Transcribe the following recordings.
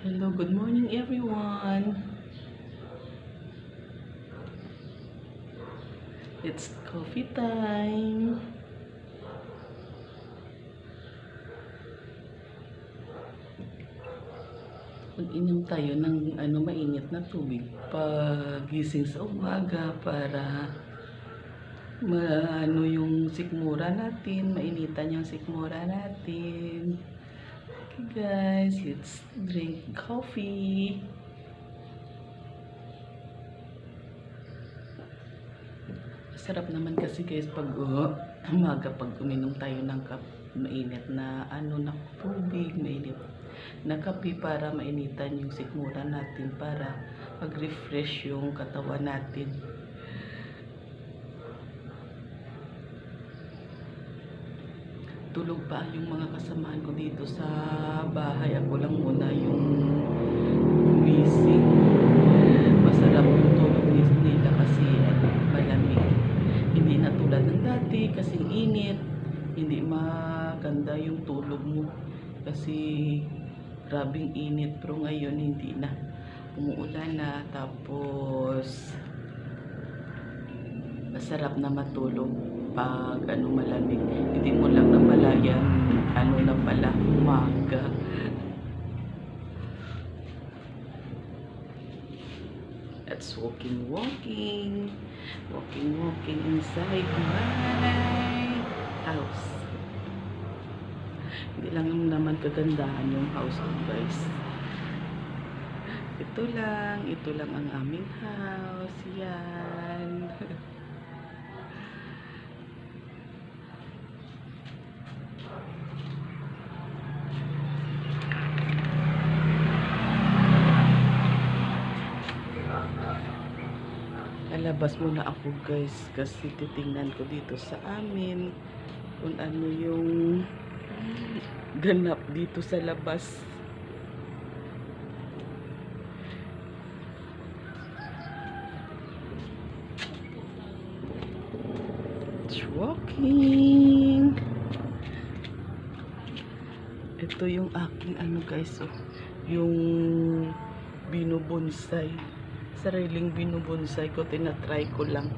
Hello, good morning everyone. It's coffee time. Mag-inom tayo ng mainit na tubig pagising sa umaga para yung sikmura natin, mainitan yung sikmura natin. Okay guys, let's drink coffee. Sarap naman kasi guys pag umaga pag uminom tayo ng mainit na na tubig, mainit na kape para mainitan yung sikmura natin, para mag-refresh yung katawan natin. Tulog pa yung mga kasamahan ko dito sa bahay. Ako lang muna yung gumising. Masarap yung tulog nila kasi malamig. Hindi na tulad ng dati kasing init. Hindi maganda yung tulog mo kasi grabing init. Pero ngayon hindi na, umuulan na, tapos masarap na matulog pag malamig. Hindi mo lang namalayan na pala umaga. That's walking inside my house. Hindi lang naman kagandahan yung house ko guys. Ito lang ang aming house. Yan. Lalabas muna ako guys kasi titingnan ko dito sa amin kung ano yung ganap dito sa labas. It's walking. Ito yung aking guys, yung binubonsai. Sariling binubonsai ko, tinatry ko lang.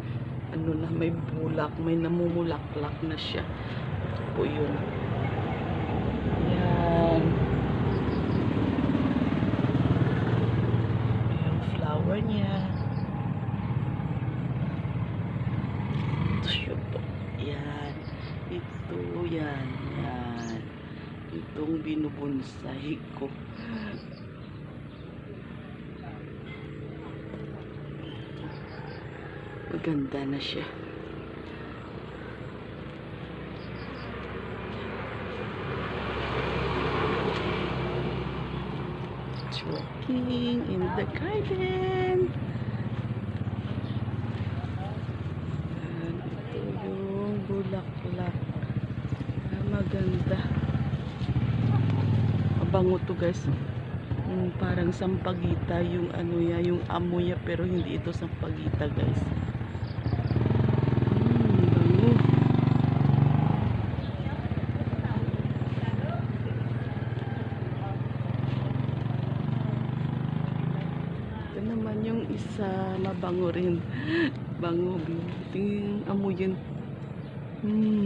Na may bulak, may namumulaklak na siya. Po yun. Yan. Yung flower niya. Ito. Yan. Ito, yan. Yan. Itong binubonsai ko. Maganda na siya. It's walking in the garden. And ito yung bulaklak. Maganda. Mabango to guys. Parang sampagita yung yung amoy niya, pero hindi ito sampagita guys. Ito naman yung isa, mabango rin. Bango, tingin amoy yun.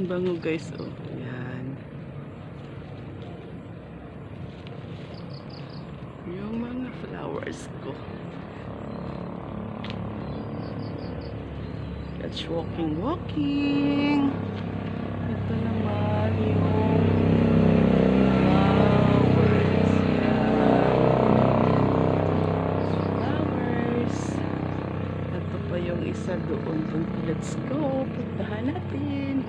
Bango guys, yan. Yung mga flowers ko. That's walking. Ito naman yung flowers. Ito pa yung isa doon. Let's go. Puntahan natin.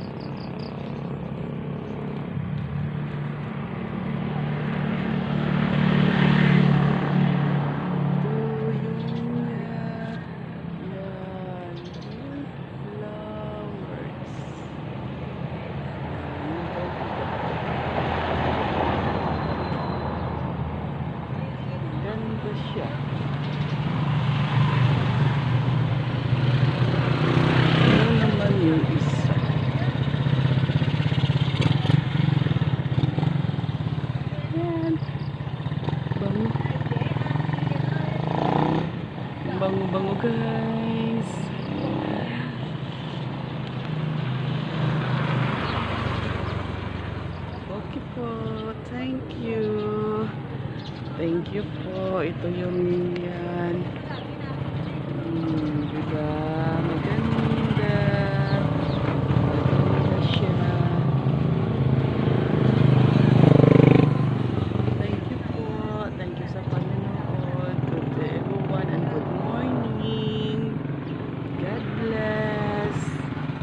bango-bango guys. Okay po. Thank you. Thank you po. Ito yung yan.